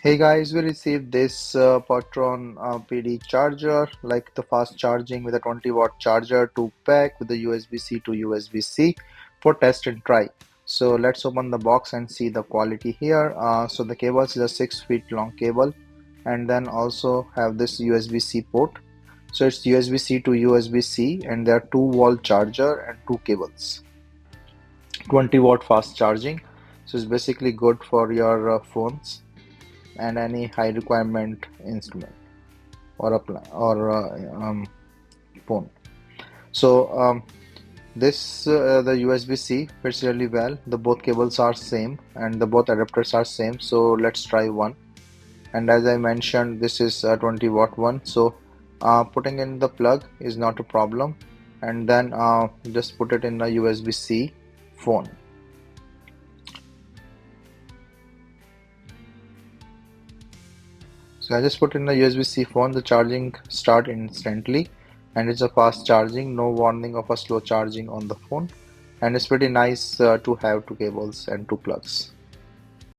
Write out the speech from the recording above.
Hey guys, we received this Patron PD charger, like the fast charging with a 20-watt charger to pack with the USB-C to USB-C for test and try. So let's open the box and see the quality here. So the cable is a 6 feet long cable, and then also have this USB-C port. So it's USB-C to USB-C, and there are 2 wall charger and 2 cables. 20-watt fast charging. So it's basically good for your phones and any high requirement instrument or phone. So this the USB-C fits really well. The both cables are same and the both adapters are same. So let's try one. And as I mentioned, this is a 20-watt one. So putting in the plug is not a problem. And then just put it in a USB-C phone. So I just put in the USB-C phone, the charging start instantly, and it's a fast charging, no warning of a slow charging on the phone, and it's pretty nice to have 2 cables and 2 plugs.